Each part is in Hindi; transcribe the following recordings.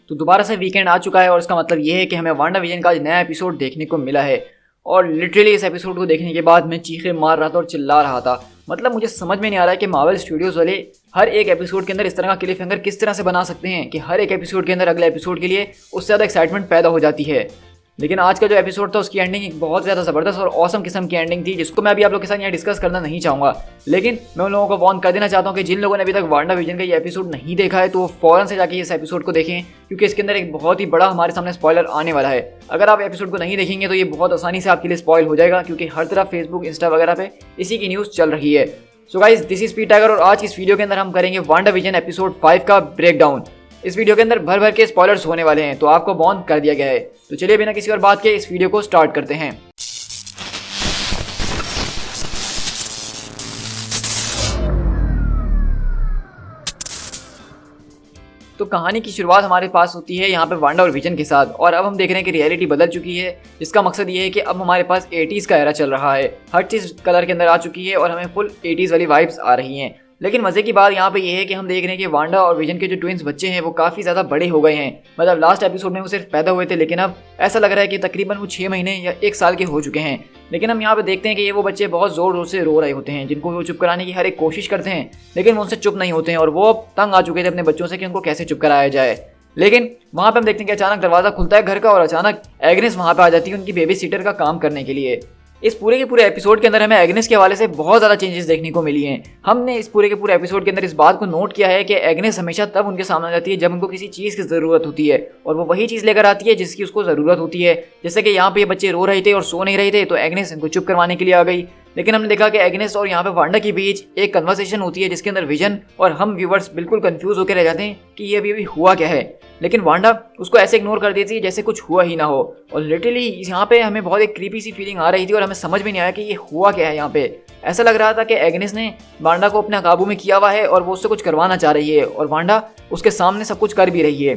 तो दोबारा से वीकेंड आ चुका है और इसका मतलब ये है कि हमें वांडा विजन का नया एपिसोड देखने को मिला है। और लिटरली इस एपिसोड को देखने के बाद मैं चीखें मार रहा था और चिल्ला रहा था। मतलब मुझे समझ में नहीं आ रहा है कि मार्वल स्टूडियोज़ वाले हर एक एपिसोड के अंदर इस तरह का क्लिफ हैंगर किस तरह से बना सकते हैं कि हर एक एपिसोड के अंदर अगले एपिसोड के लिए उससे ज़्यादा एक्साइटमेंट पैदा हो जाती है। लेकिन आज का जो एपिसोड था उसकी एंडिंग एक बहुत ज़्यादा ज़बरदस्त और औसम किस्म की एंडिंग थी, जिसको मैं अभी आप लोगों के साथ यहाँ डिस्कस करना नहीं चाहूँगा। लेकिन मैं उन लोगों को वार्न कर देना चाहता हूँ कि जिन लोगों ने अभी तक वांडा विजन का ये एपिसोड नहीं देखा है तो वो फौरन से जाके इस एपिसोड को देखें, क्योंकि इसके अंदर एक बहुत ही बड़ा हमारे सामने स्पॉइलर आने वाला है। अगर आप एपिसोड को नहीं देखेंगे तो ये बहुत आसानी से आपके लिए स्पॉइल हो जाएगा, क्योंकि हर तरफ फेसबुक, इंस्टा वगैरह पे इसी की न्यूज़ चल रही है। सो guys, this is speed tiger और आज की इस वीडियो के अंदर हम करेंगे वांडा विजन एपिसोड 5 का ब्रेक डाउन। इस वीडियो के अंदर भर भर के स्पॉयलर्स होने वाले हैं, तो आपको वार्न कर दिया गया है। तो चलिए बिना किसी और बात के इस वीडियो को स्टार्ट करते हैं। तो कहानी की शुरुआत हमारे पास होती है यहाँ पे वांडा और विजन के साथ, और अब हम देख रहे हैं कि रियलिटी बदल चुकी है, जिसका मकसद ये है कि अब हमारे पास 80s का एरा चल रहा है। हर चीज़ कलर के अंदर आ चुकी है और हमें फुल 80s वाली वाइब्स आ रही हैं। लेकिन मज़े की बात यहाँ पे ये है कि हम देख रहे हैं कि वांडा और विजन के जो ट्विंस बच्चे हैं वो काफ़ी ज़्यादा बड़े हो गए हैं। मतलब लास्ट एपिसोड में वो सिर्फ पैदा हुए थे, लेकिन अब ऐसा लग रहा है कि तकरीबन वो 6 महीने या 1 साल के हो चुके हैं। लेकिन हम यहाँ पे देखते हैं कि ये वो बच्चे बहुत ज़ोर ज़ोर से रो रहे होते हैं, जिनको वो चुप कराने की हर एक कोशिश करते हैं, लेकिन वो उनसे चुप नहीं होते हैं। और वो अब तंग आ चुके थे अपने बच्चों से कि उनको कैसे चुप कराया जाए। लेकिन वहाँ पे हम देखते हैं कि अचानक दरवाज़ा खुलता है घर का और अचानक एग्नेस वहाँ पे आ जाती है उनकी बेबी सीटर का काम करने के लिए। इस पूरे के पूरे एपिसोड के अंदर हमें एग्नेस के हवाले से बहुत ज़्यादा चेंजेस देखने को मिली हैं। हमने इस पूरे के पूरे एपिसोड के अंदर इस बात को नोट किया है कि एग्नेस हमेशा तब उनके सामने आ जाती है जब उनको किसी चीज़ की ज़रूरत होती है, और वो वही चीज़ लेकर आती है जिसकी उसको ज़रूरत होती है। जैसे कि यहाँ पे ये बच्चे रो रहे थे और सो नहीं रहे थे, तो एग्नेस इनको चुप करवाने के लिए आ गई। लेकिन हमने देखा कि एग्नेस और यहाँ पे वांडा के बीच एक कन्वर्सेशन होती है, जिसके अंदर विजन और हम व्यूवर्स बिल्कुल कंफ्यूज होकर रह जाते हैं कि ये अभी हुआ क्या है। लेकिन वांडा उसको ऐसे इग्नोर कर देती है जैसे कुछ हुआ ही ना हो। और लिटरली यहाँ पे हमें बहुत एक क्रीपी सी फीलिंग आ रही थी और हमें समझ में नहीं आया कि ये हुआ क्या है। यहाँ पे ऐसा लग रहा था कि एग्नेस ने वांडा को अपने काबू में किया हुआ है और वो उससे कुछ करवाना चाह रही है, और वांडा उसके सामने सब कुछ कर भी रही है।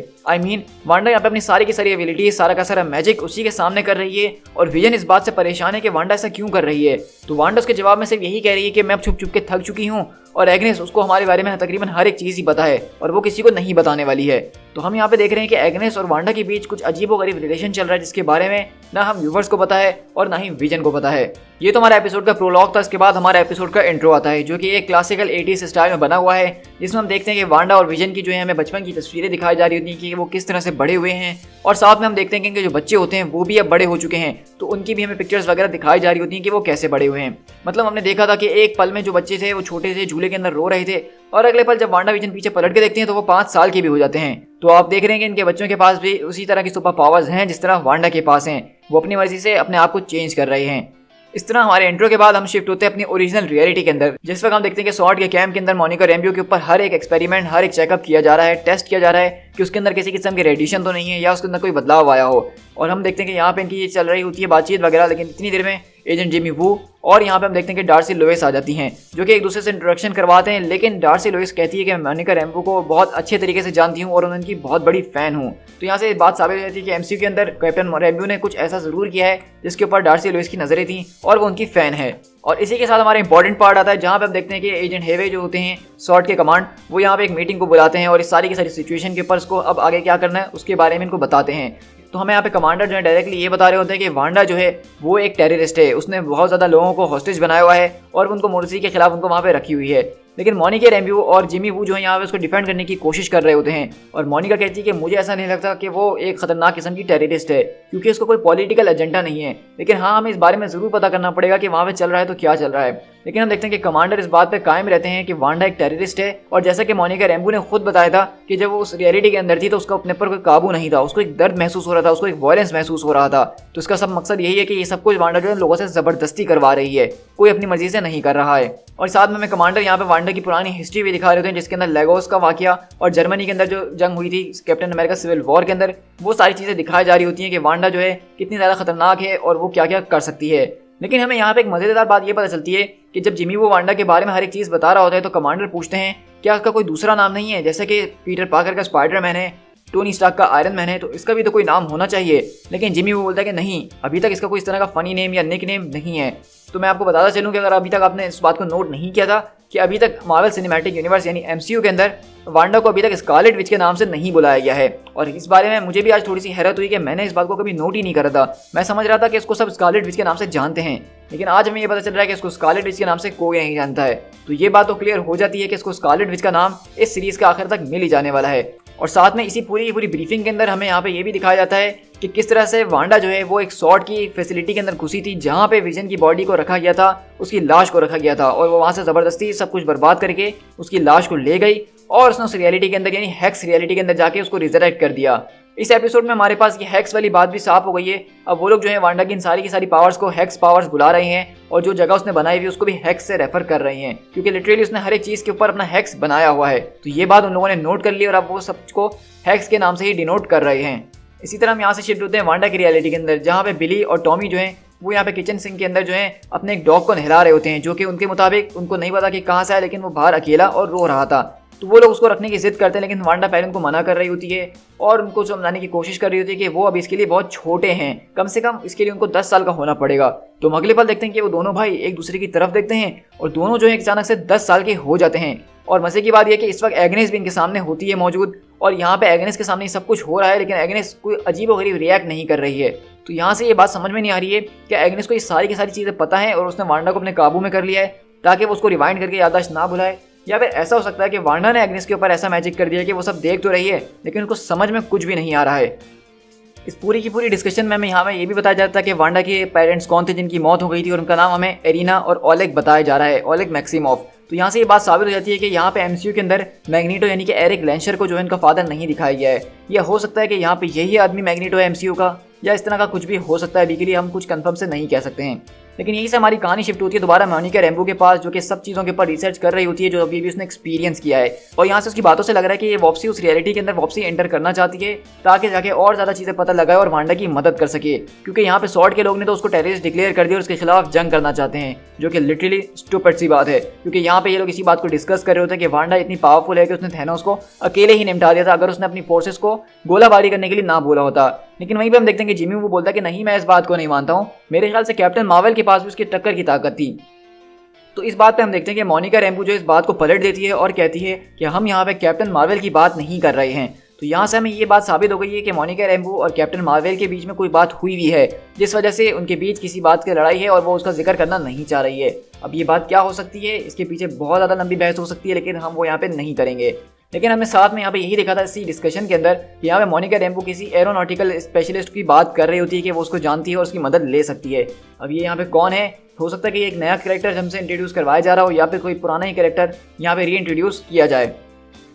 वांडा यहाँ पे अपनी सारी की सारी एबिलिटी, सारा का सारा मैजिक उसी के सामने कर रही है। और विजन इस बात से परेशान है कि वांडा ऐसा क्यों कर रही है। तो वांडा उसके जवाब में सिर्फ यही कह रही है कि मैं अब छुप छुप के थक चुकी हूँ, और एग्नेस उसको हमारे बारे में तकरीबन हर एक चीज़ ही पता है और वो किसी को नहीं बताने वाली है। तो हम यहाँ पे देख रहे हैं कि एग्नेस और वांडा के बीच कुछ अजीबोगरीब रिलेशन चल रहा है, जिसके बारे में ना हम व्यूवर्स को पता है और ना ही विजन को पता है। ये तो हमारा एपिसोड का प्रोलॉग था। इसके बाद हमारा एपिसोड का इंट्रो आता है, जो कि एक क्लासिकल 80s स्टाइल में बना हुआ है, जिसमें हम देखते हैं कि वांडा और विजन की जो है हमें बचपन की तस्वीरें दिखाई जा रही होती हैं कि वो किस तरह से बड़े हुए हैं, और साथ में हम देखते हैं कि जो बच्चे होते हैं वो भी अब बड़े हो चुके हैं, तो उनकी भी हमें पिक्चर्स वगैरह दिखाई जा रही होती हैं कि वो कैसे बड़े हुए हैं। मतलब हमने देखा था कि एक पल में जो बच्चे थे वो छोटे से झूले के अंदर रो रहे थे, और अगले पल जब वांडा विजन पीछे पलट के देखते हैं तो वो 5 साल के भी हो जाते हैं। तो आप देख रहे हैं कि इनके बच्चों के पास भी उसी तरह की सुपर पावर्स हैं जिस तरह वांडा के पास हैं। वो अपनी मर्जी से अपने आप को चेंज कर रहे हैं। इस तरह हमारे इंट्रो के बाद हम शिफ्ट होते हैं अपनी ओरिजिनल रियलिटी के अंदर, जिस वक्त हम देखते हैं कि सॉर्ड के कैंप के अंदर मोनिका रैम्बो के ऊपर हर एक एक्सपेरिमेंट, हर एक चेकअप किया जा रहा है, टेस्ट किया जा रहा है कि उसके अंदर किसी किस्म की रेडिएशन तो नहीं है या उसके अंदर कोई बदलाव आया हो। और हम देखते हैं कि यहाँ पे इनकी ये चल रही होती है बातचीत वगैरह, लेकिन इतनी देर में एजेंट जिमी वू और यहाँ पे हम देखते हैं कि डार्सी लोइस आ जाती हैं, जो कि एक दूसरे से इंट्रोडक्शन करवाते हैं। लेकिन डार्सी लोइस कहती है कि मैं मोनिका रैम्बो को बहुत अच्छे तरीके से जानती हूँ और उनकी बहुत बड़ी फ़ैन हूँ। तो यहाँ से बात साबित हो जाती है कि एमसीयू के अंदर कैप्टन रैम्बो ने कुछ ऐसा ज़रूर किया है जिसके ऊपर डार्सी लोइस की नज़रें थी और वो उनकी फ़ैन है। और इसी के साथ हमारा इंपॉर्टेंट पार्ट आता है, जहाँ पे हम देखते हैं कि एजेंट हेवे जो होते हैं सॉर्ड के कमांड, वो यहाँ पे एक मीटिंग को बुलाते हैं और इस सारी की सारी सिचुएशन के ऊपर उसको अब आगे क्या करना है उसके बारे में इनको बताते हैं। तो हमें यहाँ पे कमांडर जो है डायरेक्टली ये बता रहे होते हैं कि वांडा जो है वो एक टेररिस्ट है, उसने बहुत ज़्यादा लोगों को हॉस्टेज बनाया हुआ है और उनको मुर्सी के खिलाफ उनको वहाँ पे रखी हुई है। लेकिन मोनिका रैम्बो और जिमी वू जो है यहाँ पे उसको डिफेंड करने की कोशिश कर रहे होते हैं, और मोनिका कहती है कि मुझे ऐसा नहीं लगता कि वो एक खतरनाक किस्म की टेररिस्ट है, क्योंकि उसको कोई पॉलिटिकल एजेंडा नहीं है। लेकिन हाँ, हमें इस बारे में ज़रूर पता करना पड़ेगा कि वहाँ पे चल रहा है तो क्या चल रहा है। लेकिन हम देखते हैं कि कमांडर इस बात पे कायम रहते हैं कि वांडा एक टेररिस्ट है, और जैसा कि मोनिका रैम्बो ने खुद बताया था कि जब वो उस रियलिटी के अंदर थी तो उसका अपने पर कोई काबू नहीं था, उसको एक दर्द महसूस हो रहा था, उसको एक वायलेंस महसूस हो रहा था। तो इसका सब मकसद यही है कि ये सब कुछ वांडा जो है लोगों से ज़बरदस्ती करवा रही है, कोई अपनी मर्जी से नहीं कर रहा है। और साथ में हमें कमांडर यहाँ पे वांडा की पुरानी हिस्ट्री भी दिखा रहे थे, जिसके अंदर लेगोस का वाकया और जर्मनी के अंदर जो जंग हुई थी कैप्टन अमेरिका सिविल वॉर के अंदर, वो सारी चीज़ें दिखाई जा रही होती हैं कि वांडा जो है कितनी ज़्यादा खतरनाक है और वो क्या क्या कर सकती है। लेकिन हमें यहाँ पे एक मज़ेदार बात ये पता चलती है कि जब जिमी वो वांडा के बारे में हर एक चीज़ बता रहा होता है तो कमांडर पूछते हैं क्या उसका कोई दूसरा नाम नहीं है, जैसे कि पीटर पार्कर का स्पाइडरमैन है, टोनी स्टार्क का आयरन मैन है, तो इसका भी तो कोई नाम होना चाहिए। लेकिन जिमी वो बोलता है कि नहीं, अभी तक इसका कोई इस तरह का फ़नी नेम या निक नेम नहीं है। तो मैं आपको बताता चलूँ कि अगर अभी तक आपने इस बात को नोट नहीं किया था कि अभी तक मार्वल सिनेमैटिक यूनिवर्स यानी MCU के अंदर वांडा को अभी तक स्कारलेट विच के नाम से नहीं बुलाया गया है। और इस बारे में मुझे भी आज थोड़ी सी हैरत हुई कि मैंने इस बात को कभी नोट ही नहीं करा था। मैं समझ रहा था कि इसको सब स्कारलेट विच के नाम से जानते हैं, लेकिन आज हमें ये पता चल रहा है कि इसको स्कारलेट विच के नाम से कोई नहीं जानता है। तो ये बात तो क्लियर हो जाती है कि इसको स्कारलेट विच का नाम इस सीरीज के आखिर तक मिल ही जाने वाला है। और साथ में इसी पूरी ब्रीफिंग के अंदर हमें यहाँ पे ये भी दिखाया जाता है कि किस तरह से वांडा जो है वो एक सॉर्ड की फैसिलिटी के अंदर घुसी थी, जहाँ पे विजन की बॉडी को रखा गया था, उसकी लाश को रखा गया था, और वो वहाँ से ज़बरदस्ती सब कुछ बर्बाद करके उसकी लाश को ले गई और उसने उस रियलिटी के अंदर यानी हेक्स रियलिटी के अंदर जाके उसको रिजरेक्ट कर दिया। इस एपिसोड में हमारे पास ये हेक्स वाली बात भी साफ हो गई है। अब वो लोग जो है वांडा की सारी पावर्स को हेक्स पावर्स बुला रहे हैं, और जो जगह उसने बनाई हुई उसको भी हेक्स से रेफर कर रहे हैं, क्योंकि लिटरली उसने हर एक चीज़ के ऊपर अपना हेक्स बनाया हुआ है। तो ये बात उन लोगों ने नोट कर ली और अब वो सबको हेक्स के नाम से ही डिनोट कर रहे हैं। इसी तरह हम यहाँ से शिफ्ट होते हैं वांडा की रियलिटी के अंदर, जहाँ पे बिली और टॉमी जो है वो यहाँ पे किचन सिंक के अंदर जो है अपने एक डॉग को नहला रहे होते हैं, जो कि उनके मुताबिक उनको नहीं पता कि कहाँ से आया, लेकिन वो बाहर अकेला और रो रहा था। तो वो लोग उसको रखने की जिद करते हैं, लेकिन वांडा पहले उनको मना कर रही होती है और उनको समझाने की कोशिश कर रही होती है कि वो अब इसके लिए बहुत छोटे हैं, कम से कम इसके लिए उनको 10 साल का होना पड़ेगा। तो हम अगले पल देखते हैं कि वो दोनों भाई एक दूसरे की तरफ देखते हैं और दोनों जो है अचानक से 10 साल के हो जाते हैं। और मजे की बात यह कि इस वक्त एग्नेस भी इनके सामने होती है मौजूद, और यहाँ पे एग्नेस के सामने सब कुछ हो रहा है, लेकिन एग्नेस कोई अजीब व गरीब रिएक्ट नहीं कर रही है। तो यहाँ से ये बात समझ में नहीं आ रही है कि एग्नेस को ये सारी की सारी चीज़ें पता है और उसने वांडा को अपने काबू में कर लिया है ताकि वो उसको रिवाइंड करके याददाश्त ना भुलाए, या फिर ऐसा हो सकता है कि वांडा ने एग्नेस के ऊपर ऐसा मैजिक कर दिया कि वो सब देख तो रही है लेकिन उनको समझ में कुछ भी नहीं आ रहा है। इस पूरी की पूरी डिस्कशन में हमें यहाँ में ये भी बताया जाता है कि वांडा के पेरेंट्स कौन थे जिनकी मौत हो गई थी, और उनका नाम हमें एरिना और ओलेग बताया जा रहा है, ओलेग मैक्सिमोव। तो यहाँ से ये बात साबित हो जाती है कि यहाँ पे MCU के अंदर मैग्नीटो यानी कि एरिक लेंशर को जो है इनका फादर नहीं दिखाया गया है। यह हो सकता है कि यहाँ पे यही आदमी मैग्नीटो है MCU का, या इस तरह का कुछ भी हो सकता है, अभी के लिए हम कुछ कंफर्म से नहीं कह सकते हैं। लेकिन यहीं से हमारी कहानी शिफ्ट होती है दोबारा मोनिका रैम्बो के पास, जो कि सब चीज़ों के ऊपर रिसर्च कर रही होती है जो अभी भी उसने एक्सपीरियंस किया है। और यहाँ से उसकी बातों से लग रहा है कि ये वापसी उस रियलिटी के अंदर वापसी एंटर करना चाहती है ताकि जाके और ज़्यादा चीज़ें पता लगाए और वांडा की मदद कर सके, क्योंकि यहाँ पे सॉर्ड के लोग ने तो उसको टेररिस्ट डिक्लेयर कर दिया और उसके खिलाफ जंग करना चाहते हैं, जो कि लिटरली स्टूपिड सी बात है। क्योंकि यहाँ पे ये लोग इसी बात को डिस्कस कर रहे होते हैं कि वांडा इतनी पावरफुल है कि उसने थैनोस को अकेले ही निपटा दिया था अगर उसने अपनी फोर्सेस को गोलाबारी करने के लिए ना बोला होता। लेकिन वहीं पे हम देखते हैं कि जिमी वो बोलता है कि नहीं, मैं इस बात को नहीं मानता हूँ, मेरे ख्याल से कैप्टन मार्वल के पास भी उसकी टक्कर की ताकत थी। तो इस बात पे हम देखते हैं कि मोनिका रैम्बो जो इस बात को पलट देती है और कहती है कि हम यहाँ पे कैप्टन मार्वल की बात नहीं कर रहे हैं। तो यहाँ से हमें ये बात साबित हो गई है कि मोनिका रैम्बो और कैप्टन मार्वल के बीच में कोई बात हुई भी है, जिस वजह से उनके बीच किसी बात की लड़ाई है और वो उसका जिक्र करना नहीं चाह रही है। अब ये बात क्या हो सकती है, इसके पीछे बहुत ज़्यादा लंबी बहस हो सकती है, लेकिन हम वो यहाँ पे नहीं करेंगे। लेकिन हमने साथ में यहाँ पे यही देखा था इसी डिस्कशन के अंदर कि यहाँ पे मोनिका रैम्बो किसी एरोनॉटिकल स्पेशलिस्ट की बात कर रही होती है कि वो उसको जानती है और उसकी मदद ले सकती है। अब ये यहाँ पे कौन है, हो सकता है कि एक नया कैरेक्टर हमसे इंट्रोड्यूस करवाया जा रहा हो, या फिर कोई पुराना ही कैरेक्टर यहाँ पे री इंट्रोड्यूस किया जाए।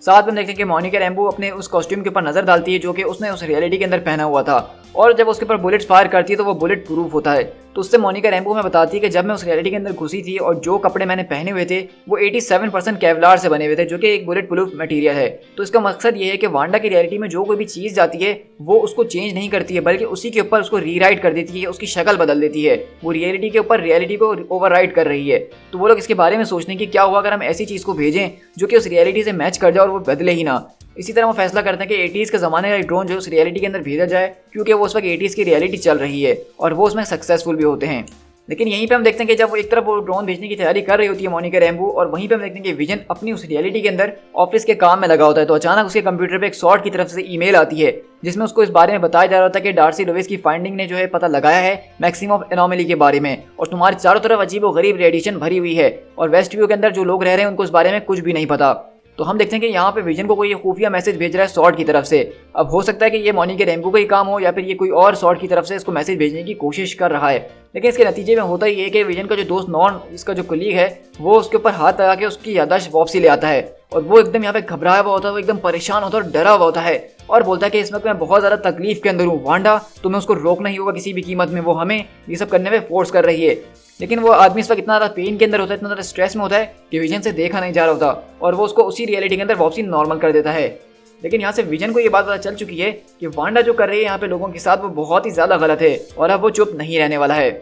साथ में देखते हैं कि मोनिका रैम्बो अपने उस कॉस्ट्यूम के ऊपर नजर डालती है जो कि उसने उस रियलिटी के अंदर पहना हुआ था, और जब उसके ऊपर बुलेट्स फायर करती है तो वो बुलेट प्रूफ होता है। तो उससे मोनिका रैम्बो में बताती है कि जब मैं उस रियलिटी के अंदर घुसी थी और जो कपड़े मैंने पहने हुए थे वो 87% केवलार से बने हुए थे, जो कि एक बुलेट प्रूफ मटेरियल है। तो इसका मकसद ये है कि वांडा की रियलिटी में जो कोई भी चीज़ जाती है वो उसको चेंज नहीं करती है, बल्कि उसी के ऊपर उसको रीराइट कर देती है, उसकी शक्ल बदल देती है। वो रियलिटी के ऊपर रियलिटी को ओवरराइड कर रही है। तो वो लोग इसके बारे में सोचने की क्या हुआ अगर हम ऐसी चीज़ को भेजें जो कि उस रियलिटी से मैच कर जाए और वो बदले ही ना। इसी तरह वो फैसला करते हैं कि 80s के ज़माने का ड्रोन जो उस रियलिटी के अंदर भेजा जाए, क्योंकि वो उस वक्त 80s की रियलिटी चल रही है और वो उसमें सक्सेसफुल भी होते हैं। लेकिन यहीं पे हम देखते हैं कि जब वो एक तरफ वो ड्रोन भेजने की तैयारी कर रही होती है मोनिका रैम्बो, और वहीं पे हम देखते हैं कि विजन अपनी उस रियलिटी के अंदर ऑफिस के काम में लगा होता है, तो अचानक उसके कंप्यूटर पे एक सॉर्ड की तरफ से ईमेल आती है जिसमें उसको इस बारे में बताया जा रहा था कि डार्सी लोविस की फाइंडिंग ने जो है पता लगाया है मैक्सिमम एनोमली के बारे में, और तुम्हारी चारों तरफ अजीब व गरीब रेडिएशन भरी हुई है, और वेस्ट व्यू के अंदर जो लोग रह रहे हैं उनको इस बारे में कुछ भी नहीं पता। तो हम देखते हैं कि यहाँ पे विजन को कोई खुफिया मैसेज भेज रहा है सॉर्ड की तरफ से। अब हो सकता है कि ये मोनिका रैम्बो का ही काम हो, या फिर ये कोई और सॉर्ड की तरफ से इसको मैसेज भेजने की कोशिश कर रहा है। लेकिन इसके नतीजे में होता ही है कि विजन का जो दोस्त नॉन इसका जो कलीग है वो उसके ऊपर हाथ लगा के उसकी याददाश्त वापसी ले आता है, और वो एकदम यहाँ पे घबराया हुआ होता है, वो एकदम परेशान होता है और डरा हुआ होता है, और बोलता है कि इस वक्त मैं बहुत ज़्यादा तकलीफ के अंदर हूँ वांडा, तुम्हें उसको रोकना ही होगा किसी भी कीमत में, वो हमें ये सब करने में फोर्स कर रही है। लेकिन वो आदमी इस वक्त इतना ज़्यादा पेन के अंदर होता है, इतना ज़्यादा स्ट्रेस में होता है कि विजन से देखा नहीं जा रहा होता, और वो उसको उसी रियलिटी के अंदर वापसी नॉर्मल कर देता है। लेकिन यहाँ से विजन को ये बात पता चल चुकी है कि वांडा जो कर रही है यहाँ पे लोगों के साथ वो बहुत ही ज़्यादा गलत है, और अब वो चुप नहीं रहने वाला है।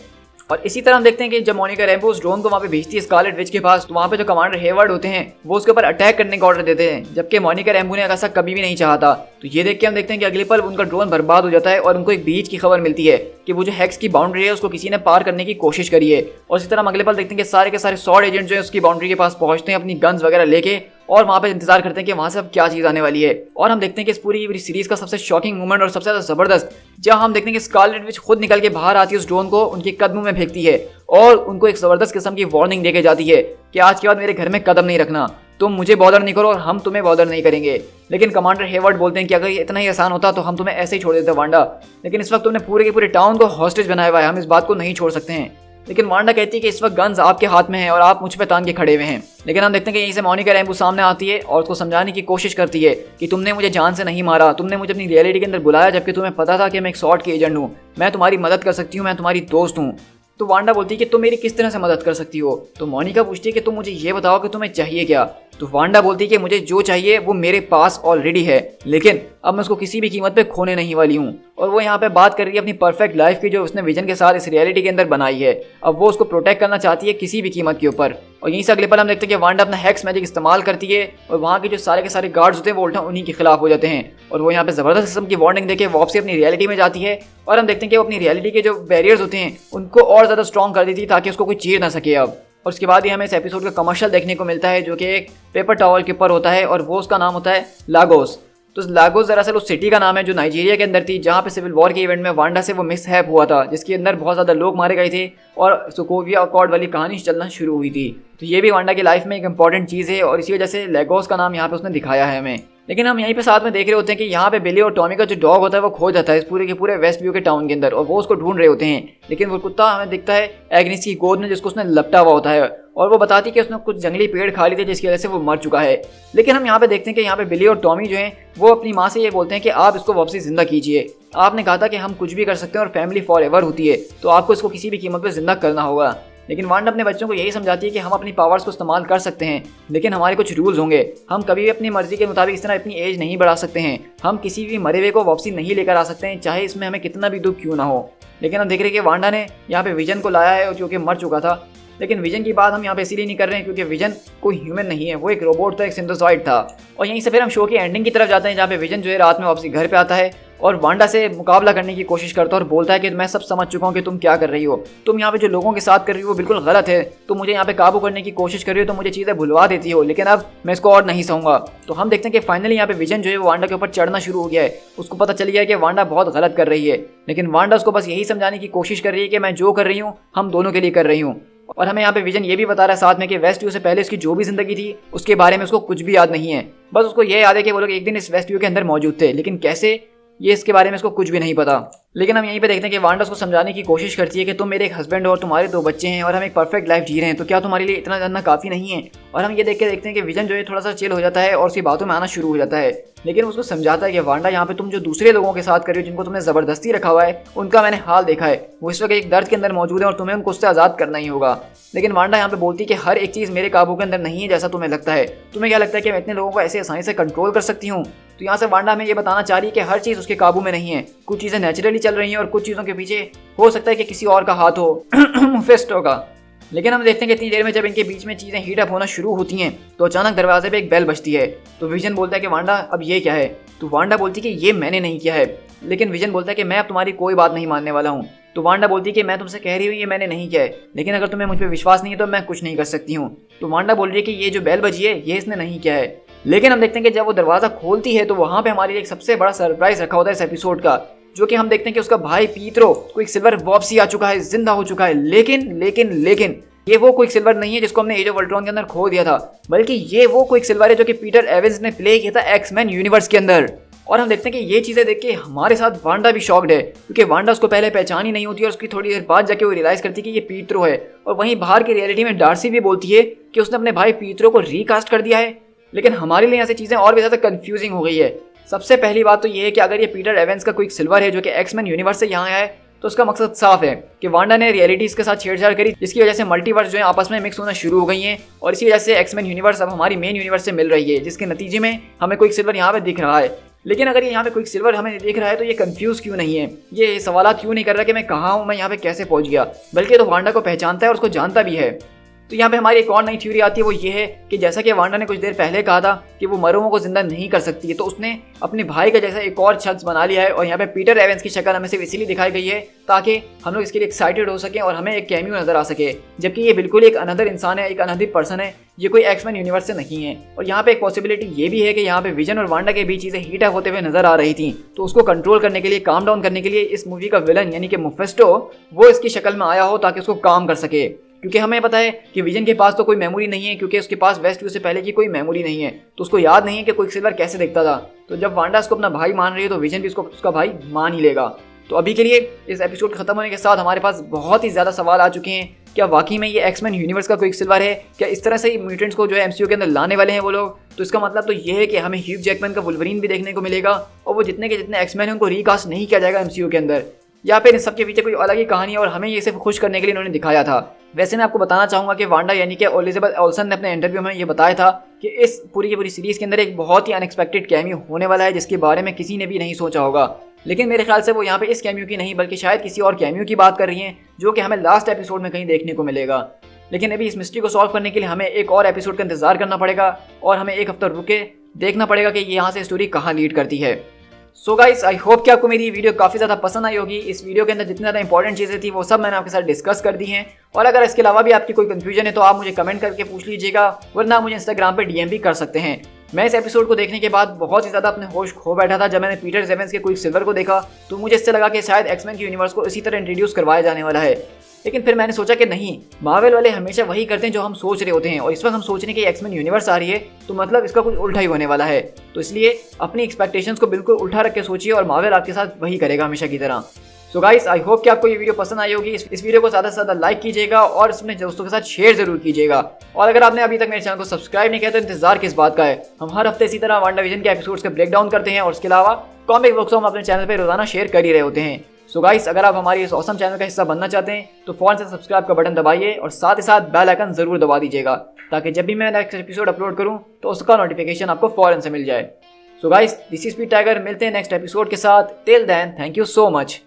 और इसी तरह हम देखते हैं कि जब मोनिका रैम्बो उस ड्रोन को वहाँ पे भेजती है स्कारलेट विच के पास, तो वहाँ पे जो कमांडर हेवर्ड होते हैं वो उसके ऊपर अटैक करने का ऑर्डर देते हैं, जबकि मोनिका रैम्बो ने ऐसा कभी भी नहीं चाहा था। तो ये देख के हम देखते हैं कि अगले पल उनका ड्रोन बर्बाद हो जाता है और उनको एक ब्रीच की खबर मिलती है कि वो जो हेक्स की बाउंड्री है उसको किसी ने पार करने की कोशिश करी है। और इसी तरह हम अगले पल देखते हैं कि सारे के सारे सॉर्ड एजेंट जो है उसकी बाउंड्री के पास पहुंचते हैं अपनी गन्स वगैरह लेके, और वहाँ पे इंतजार करते हैं कि वहाँ से अब क्या चीज़ आने वाली है। और हम देखते हैं कि इस पूरी सीरीज का सबसे शॉकिंग मोमेंट और सबसे ज़्यादा ज़बरदस्त, जहाँ हम देखते हैं कि स्कारलेट विच खुद निकल के बाहर आती है, उस ड्रोन को उनके कदमों में फेंकती है और उनको एक ज़बरदस्त किस्म की वार्निंग देके जाती है कि आज के बाद मेरे घर में कदम नहीं रखना, तुम मुझे बॉदर नहीं करो और हम तुम्हें बॉदर नहीं करेंगे। लेकिन कमांडर हेवर्ड बोलते हैं कि अगर ये इतना ही आसान होता तो हम तुम्हें ऐसे ही छोड़ देते वांडा, लेकिन इस वक्त तुमने पूरे के पूरे टाउन को हॉस्टेज बनाया हुआ है, हम इस बात को नहीं छोड़ सकते हैं। लेकिन वांडा कहती है कि इस वक्त गन्स आपके हाथ में हैं और आप मुझ पे तान के खड़े हुए हैं। लेकिन हम देखते हैं कि यहीं से मोनिका रैम्बो सामने आती है और उसको समझाने की कोशिश करती है कि तुमने मुझे जान से नहीं मारा, तुमने मुझे अपनी रियलिटी के अंदर बुलाया जबकि तुम्हें पता था कि मैं एक सॉर्ड की एजेंट हूँ, मैं तुम्हारी मदद कर सकती हूँ, मैं तुम्हारी दोस्त हूँ। तो वांडा बोलती है कि तुम मेरी किस तरह से मदद कर सकती हो। तो मोनिका पूछती है कि तुम मुझे ये बताओ कि तुम्हें चाहिए क्या। तो वांडा बोलती है कि मुझे जो चाहिए वो मेरे पास ऑलरेडी है, लेकिन अब मैं उसको किसी भी कीमत पे खोने नहीं वाली हूँ। और वो यहाँ पे बात कर रही है अपनी परफेक्ट लाइफ की जो उसने विजन के साथ इस रियलिटी के अंदर बनाई है। अब वो उसको प्रोटेक्ट करना चाहती है किसी भी कीमत के ऊपर। और यहीं से अगले पल हम देखते हैं कि वांडा अपना हेक्स मैजिक इस्तेमाल करती है और वहाँ के जो सारे के सारे गार्ड्स होते हैं वो उल्टा उन्हीं के खिलाफ हो जाते हैं। और वो यहाँ पे जबरदस्त किस्म की वार्निंग देके वापसी अपनी रियलिटी में जाती है। और हम देखते हैं कि वो अपनी रियलिटी के जो बैरियर्स होते हैं उनको और ज़्यादा स्ट्रॉन्ग कर देती है ताकि उसको कोई चीर ना सके अब। और उसके बाद ही हमें इस एपिसोड का कमर्शियल देखने को मिलता है जो कि एक पेपर टॉवल के ऊपर होता है और वो उसका नाम होता है लागोस। तो लागोस दरअसल उस सिटी का नाम है जो नाइजीरिया के अंदर थी, जहाँ पे सिविल वॉर के इवेंट में वांडा से वो मिसहैप हुआ था जिसके अंदर बहुत ज़्यादा लोग मारे गए थे और सोकोविया अकॉर्ड वाली कहानी चलना शुरू हुई थी। तो ये भी वांडा की लाइफ में एक इंपॉर्टेंट चीज़ है और इसी वजह से लागोस का नाम यहाँ पे उसने दिखाया है हमें। लेकिन हम यहीं पे साथ में देख रहे होते हैं कि यहाँ पे बिली और टॉमी का जो डॉग होता है वो खो जाता है इस पूरे के पूरे वेस्ट व्यू के टाउन के अंदर और वो उसको ढूंढ रहे होते हैं। लेकिन वो कुत्ता हमें दिखता है एग्निस की गोद में जिसको उसने लपटा हुआ होता है और वो बताती है कि उसने कुछ जंगली पेड़ खा लिए थे जिसकी वजह से वो मर चुका है। लेकिन हम यहाँ पे देखते हैं कि यहाँ पे बिली और टॉमी जो हैं वो अपनी माँ से ये बोलते हैं कि आप इसको वापसी जिंदा कीजिए, आपने कहा था कि हम कुछ भी कर सकते हैं और फैमिली फॉर एवर होती है, तो आपको इसको किसी भी कीमत पर जिंदा करना होगा। लेकिन वांडा अपने बच्चों को यही समझाती है कि हम अपनी पावर्स को इस्तेमाल कर सकते हैं लेकिन हमारे कुछ रूल्स होंगे, हम कभी भी अपनी मर्जी के मुताबिक इस तरह अपनी एज नहीं बढ़ा सकते हैं, हम किसी भी मरे हुए को वापसी नहीं लेकर आ सकते हैं चाहे इसमें हमें कितना भी दुख क्यों ना हो। लेकिन हम देख रहे हैं कि वांडा ने यहाँ पे विजन को लाया है जो कि मर चुका था। लेकिन विजन की बात हम यहाँ पे इसीलिए नहीं कर रहे हैं क्योंकि विजन कोई ह्यूमन नहीं है, वो एक रोबोट था, एक सिंथेसॉइड था। और यहीं से फिर हम शो की एंडिंग की तरफ जाते हैं जहाँ पे विजन जो है रात में वापसी घर पे आता है और वांडा से मुकाबला करने की कोशिश करता है और बोलता है कि मैं सब समझ चुका हूँ कि तुम क्या कर रही हो, तुम यहाँ पे जो लोगों के साथ कर रही हो वो बिल्कुल गलत है, तुम मुझे यहाँ पे काबू करने की कोशिश कर रही हो, तो मुझे चीज़ें भुलवा देती हो, लेकिन अब मैं इसको और नहीं सहूँगा। तो हम देखते हैं कि फाइनली यहाँ पे विजन जो है वो वांडा के ऊपर चढ़ना शुरू हो गया है, उसको पता चल गया है कि वांडा बहुत गलत कर रही है, लेकिन वांडा उसको बस यही समझाने की कोशिश कर रही है कि मैं जो कर रही हूँ हम दोनों के लिए कर रही हूँ। और हमें यहाँ पे विजन ये भी बता रहा है साथ में कि वेस्ट व्यू से पहले उसकी जो भी जिंदगी थी उसके बारे में उसको कुछ भी याद नहीं है, बस उसको ये याद है कि वो लोग एक दिन इस वेस्ट व्यू के अंदर मौजूद थे, लेकिन कैसे ये इसके बारे में इसको कुछ भी नहीं पता। लेकिन हम यहीं पे देखते हैं कि वांडा उसको समझाने की कोशिश करती है कि तुम मेरे एक हस्बैंड हो और तुम्हारे 2 बच्चे हैं और हम एक परफेक्ट लाइफ जी रहे हैं, तो क्या तुम्हारे लिए इतना जानना काफ़ी नहीं है। और हम ये देख के देखते हैं कि विजन जो है थोड़ा सा चिल हो जाता है और उसकी बातों में आना शुरू हो जाता है, लेकिन उसको समझाता है कि वांडा यहाँ पे तुम जो दूसरे लोगों के साथ कर रही हो जिनको तुमने ज़बरदस्ती रखा हुआ है उनका मैंने हाल देखा है, वो इस वक्त एक दर्द के अंदर मौजूद है और तुम्हें उनको उससे आज़ाद करना ही होगा। लेकिन वांडा यहाँ पे बोलती है कि हर एक चीज़ मेरे काबू के अंदर नहीं है जैसा तुम्हें लगता है, तुम्हें क्या लगता है कि मैं इतने लोगों को ऐसे आसानी से कंट्रोल कर सकती हूँ। तो यहाँ से वांडा हमें ये बताना चाह रही है कि हर चीज़ उसके काबू में नहीं है, कुछ चीज़ें नेचुरली चल रही हैं और कुछ चीज़ों के पीछे हो सकता है कि किसी और का हाथ हो मुफेस्टो का। लेकिन हम देखते हैं कि इतनी देर में जब इनके बीच में चीज़ें हीट अप होना शुरू होती हैं तो अचानक दरवाजे पे एक बेल बजती है। तो विजन बोलता है कि वांडा अब ये क्या है। तो वांडा बोलती है कि ये मैंने नहीं किया है, लेकिन विजन बोलता है कि मैं अब तुम्हारी कोई बात नहीं मानने वाला हूँ। तो वांडा बोलती है कि मैं तुमसे कह रही हूँ ये मैंने नहीं किया है, लेकिन अगर तुम्हें मुझ पर विश्वास नहीं है तो मैं कुछ नहीं कर सकती हूँ। तो वांडा बोल रही है कि ये जो बेल बजी है ये इसने नहीं किया है। लेकिन हम देखते हैं कि जब वो दरवाज़ा खोलती है तो वहाँ पे हमारे लिए एक सबसे बड़ा सरप्राइज रखा होता है इस एपिसोड का, जो कि हम देखते हैं कि उसका भाई पीतरो को एक सिल्वर वापसी आ चुका है, जिंदा हो चुका है। लेकिन ये वो क्विक सिल्वर नहीं है जिसको हमने एज ऑफ अल्ट्रॉन के अंदर खो दिया था, बल्कि ये वो क्विक सिल्वर है जो कि पीटर एवंस ने प्ले किया था एक्समैन यूनिवर्स के अंदर। और हम देखते हैं कि ये चीज़ें देख के हमारे साथ वांडा भी शॉक्ड है, क्योंकि वांडा उसको पहले पहचान ही नहीं होती और उसकी थोड़ी देर बाद जाके वो रियलाइज़ करती है कि ये पीतरो है। और वहीं बाहर की रियलिटी में डार्सी भी बोलती है कि उसने अपने भाई पीतरो को रिकास्ट कर दिया है। लेकिन हमारे लिए यहाँ से चीज़ें और भी ज़्यादा कन्फ्यूजिंग हो गई है। सबसे पहली बात तो ये है कि अगर ये पीटर एवंस का क्विक सिल्वर है जो कि एक्समैन यूनिवर्स से यहाँ आया है, तो उसका मकसद साफ है कि वांडा ने रियलिटीज़ के साथ छेड़छाड़ करी, जिसकी वजह से मल्टीवर्स जो है आपस में मिक्स होना शुरू हो गई हैं और इसी वजह से एक्समैन यूनिवर्स अब हमारी मेन यूनिवर्स से मिल रही है, जिसके नतीजे में हमें क्विक सिल्वर यहाँ पे दिख रहा है। लेकिन अगर ये यहाँ पे क्विक सिल्वर हमें देख रहा है तो ये कंफ्यूज क्यों नहीं है, ये सवाल क्यों नहीं कर रहा कि मैं कहाँ हूँ, मैं यहाँ पे कैसे पहुँच गया, बल्कि तो वांडा को पहचानता है और उसको जानता भी है। तो यहाँ पे हमारी एक और नई थ्योरी आती है, वो ये है कि जैसा कि वांडा ने कुछ देर पहले कहा था कि वो मरे हुओं को जिंदा नहीं कर सकती है, तो उसने अपने भाई का जैसा एक और शख्स बना लिया है और यहाँ पे पीटर एवेंस की शक्ल हमें सिर्फ इसीलिए दिखाई गई है ताकि हम लोग इसके लिए एक्साइटेड हो सके और हमें एक कैमियो नजर आ सके, जबकि ये बिल्कुल एक अनदर इंसान है, एक अनदर पर्सन है, ये कोई एक्समैन यूनिवर्स से नहीं है। और यहाँ पे एक पॉसिबिलिटी ये भी है कि यहाँ पे विजन और वांडा के बीच चीजें हीट अप होते हुए नजर आ रही थी, तो उसको कंट्रोल करने के लिए, काम डाउन करने के लिए इस मूवी का विलन यानी कि मुफेस्टो वो इसकी शक्ल में आया हो ताकि उसको काम कर सके। क्योंकि हमें पता है कि विजन के पास तो कोई मेमोरी नहीं है, क्योंकि उसके पास वेस्ट व्यू से पहले की कोई मेमोरी नहीं है, तो उसको याद नहीं है कि क्विकसिल्वर कैसे दिखता था। तो जब वांडा उसको अपना भाई मान रही है तो विजन भी उसको उसका भाई मान ही लेगा। तो अभी के लिए इस एपिसोड खत्म होने के साथ हमारे पास बहुत ही ज़्यादा सवाल आ चुके हैं। क्या वाकई में ये एक्समैन यूनिवर्स का क्विकसिल्वर है? क्या इस तरह से ही म्यूटेंट्स को जो है एमसीयू के अंदर लाने वाले हैं वो लोग? तो इसका मतलब तो ये है कि हमें ह्यूग जैकमैन का वुल्वरीन भी देखने को मिलेगा और वो जितने के जितने एक्समैन हैं उनको रीकास्ट नहीं किया जाएगा एमसीयू के अंदर, या फिर इन सबके पीछे कोई अलग ही कहानी है और हमें ये सिर्फ खुश करने के लिए इन्होंने दिखाया था। वैसे मैं आपको बताना चाहूँगा कि वांडा यानी कि एलिजाबेथ ओल्सन ने अपने इंटरव्यू में ये बताया था कि इस पूरी की पूरी सीरीज़ के अंदर एक बहुत ही अनएक्सपेक्टेड कैमियो होने वाला है जिसके बारे में किसी ने भी नहीं सोचा होगा। लेकिन मेरे ख्याल से वो यहाँ पे इस कैमियो की नहीं बल्कि शायद किसी और कैमियो की बात कर रही हैं जो कि हमें लास्ट एपिसोड में कहीं देखने को मिलेगा। लेकिन अभी इस मिस्ट्री को सॉल्व करने के लिए हमें एक और एपिसोड का इंतजार करना पड़ेगा और हमें एक हफ्ता रुके देखना पड़ेगा कि यहाँ से स्टोरी कहाँ लीड करती है। सो गाइस, आई होप कि आपको मेरी वीडियो काफ़ी ज़्यादा पसंद आई होगी। इस वीडियो के अंदर जितनी ज़्यादा इंपॉर्टेंट चीज़ें थी वो सब मैंने आपके साथ डिस्कस कर दी हैं, और अगर इसके अलावा भी आपकी कोई कंफ्यूजन है तो आप मुझे कमेंट करके पूछ लीजिएगा, वरना मुझे इंस्टाग्राम पे डीएम भी कर सकते हैं। मैं इस एपिसोड को देखने के बाद बहुत ही ज़्यादा अपने होश खो बैठा था। जब मैंने पीटर एवेंस के क्विकसिल्वर को देखा तो मुझे इससे लगा कि शायद एक्समैन के यूनिवर्स को इसी तरह इंट्रोड्यूस करवाया जाने वाला है। लेकिन फिर मैंने सोचा कि नहीं, मार्वल वाले हमेशा वही करते हैं जो हम सोच रहे होते हैं, और इस वक्त हम सोच रहे हैं कि एक्समैन यूनिवर्स आ रही है तो मतलब इसका कुछ उल्टा ही होने वाला है। तो इसलिए अपनी एक्सपेक्टेशंस को बिल्कुल उल्टा रख के सोचिए और मार्वल आपके साथ वही करेगा हमेशा की तरह। सो गाइस, आई होप कि आपको ये वीडियो पसंद आई होगी। इस वीडियो को ज़्यादा से ज़्यादा लाइक कीजिएगा और अपने दोस्तों के साथ शेयर जरूर कीजिएगा। और अगर आपने अभी तक मेरे चैनल को सब्सक्राइब नहीं किया तो इंतजार किस बात का है। हम हर हफ्ते इसी तरह वांडाविजन के एपिसोड्स का ब्रेक डाउन करते हैं और उसके अलावा कॉमिक बुक्स हम अपने चैनल पर रोजाना शेयर कर ही रहे होते हैं। सो गाइस, अगर आप हमारे इस ऑसम चैनल का हिस्सा बनना चाहते हैं तो फौरन से सब्सक्राइब का बटन दबाइए और साथ ही साथ बेल आइकन जरूर दबा दीजिएगा, ताकि जब भी मैं नेक्स्ट एपिसोड अपलोड करूं तो उसका नोटिफिकेशन आपको फौरन से मिल जाए। So guys, this is speed tiger, मिलते हैं नेक्स्ट एपिसोड के साथ। Till then, thank you so much.